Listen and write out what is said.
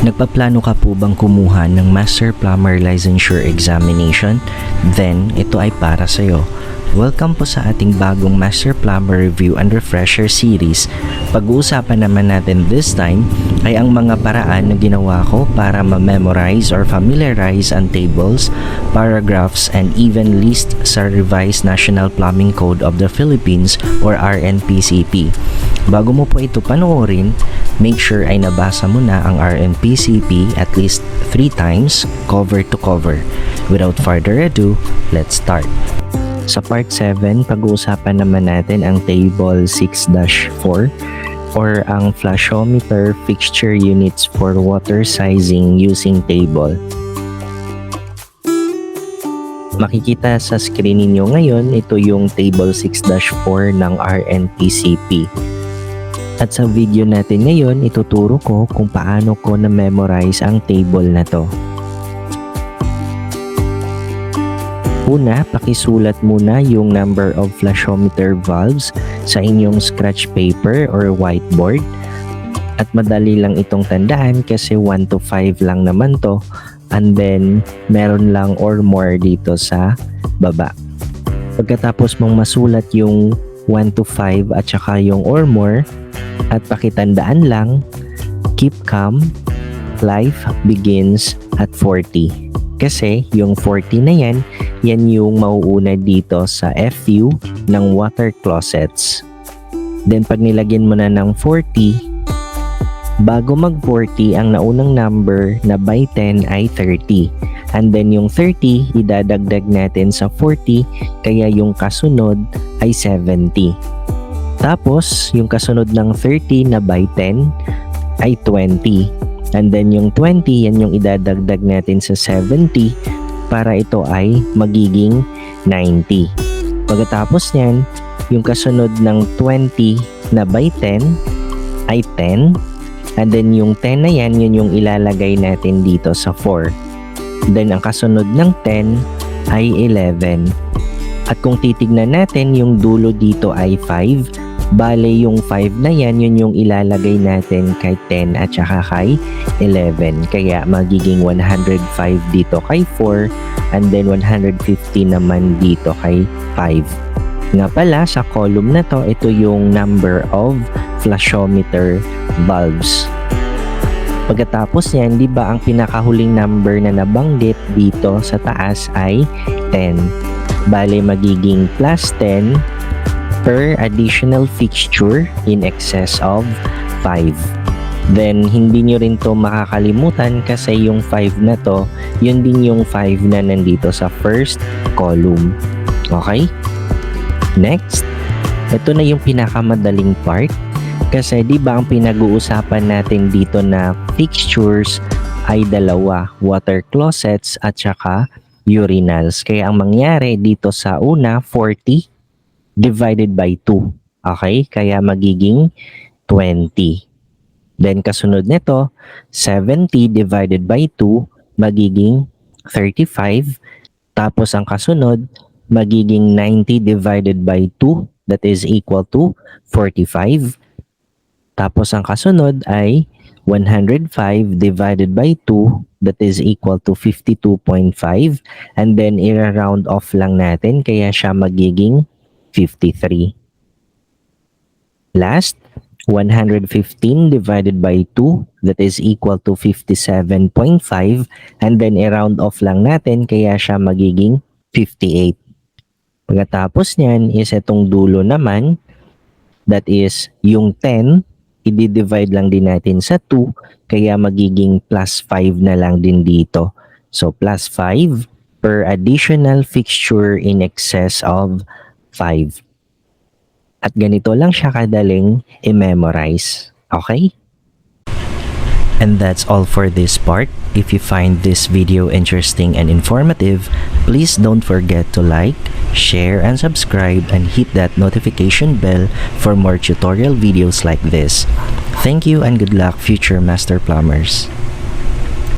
Nagpaplano ka po bang kumuha ng Master Plumber Licensure Examination? Then, ito ay para sa'yo. Welcome po sa ating bagong Master Plumber Review and Refresher series. Pag-uusapan naman natin this time ay ang mga paraan na ginawa ko para ma-memorize or familiarize ang tables, paragraphs, and even list sa Revised National Plumbing Code of the Philippines or RNPCP. Bago mo po ito panoorin, make sure ay nabasa mo na ang RNPCP at least 3 times, cover to cover. Without further ado, let's start. Sa part 7, pag-uusapan naman natin ang table 6-4 or ang flashometer fixture units for water sizing using table. Makikita sa screen ninyo ngayon, ito yung table 6-4 ng RNPCP. At sa video natin ngayon, ituturo ko kung paano ko na-memorize ang table na to. Una, pakisulat muna yung number of flashometer valves sa inyong scratch paper or whiteboard. At madali lang itong tandaan kasi 1 to 5 lang naman to. And then, meron lang or more dito sa baba. Pagkatapos mong masulat yung 1 to 5 at saka yung or more, at pakitandaan lang, keep calm, life begins at 40. Kasi yung 40 na yan yung mauuna dito sa FU ng water closets. Then pag nilagyan mo na ng 40, bago mag 40, ang naunang number na by 10 ay 30. And then yung 30, idadagdag natin sa 40, kaya yung kasunod ay 70. Tapos, yung kasunod ng 30 na by 10 ay 20. And then yung 20, yan yung idadagdag natin sa 70 para ito ay magiging 90. Pagkatapos nyan, yung kasunod ng 20 na by 10 ay 10. And then yung 10 na yan, yun yung ilalagay natin dito sa 4. Then ang kasunod ng 10 ay 11. At kung titignan natin, yung dulo dito ay 5. Bale, yung 5 na yan, yun yung ilalagay natin kay 10 at saka kay 11. Kaya magiging 105 dito kay 4 and then 150 naman dito kay 5. Nga pala, sa column na to, ito yung number of flashometer bulbs. Pagkatapos yan, di ba ang pinakahuling number na nabanggit dito sa taas ay 10. Bale, magiging plus 10 per additional fixture in excess of 5. Then, hindi nyo rin to makakalimutan kasi yung 5 na to, yun din yung 5 na nandito sa first column. Okay? Next, ito na yung pinakamadaling part kasi di ba ang pinag-uusapan natin dito na fixtures ay dalawa, water closets at saka urinals. Kaya ang mangyari dito sa una, 40 divided by 2. Okay? Kaya magiging 20. Then kasunod nito, 70 divided by 2 magiging 35. Tapos ang kasunod, magiging 90 divided by 2, that is equal to 45. Tapos ang kasunod ay 105 divided by 2, that is equal to 52.5. And then i-round off lang natin, kaya siya magiging 53. Last, 115 divided by 2, that is equal to 57.5. And then i-round off lang natin, kaya siya magiging 58. Pagkatapos niyan is itong dulo naman, that is yung 10, i-divide lang din natin sa 2, kaya magiging plus 5 na lang din dito. So plus 5 per additional fixture in excess of 5. At ganito lang siya kadaling i-memorize. Okay? And that's all for this part. If you find this video interesting and informative, please don't forget to like, share, and subscribe and hit that notification bell for more tutorial videos like this. Thank you and good luck, future Master Plumbers.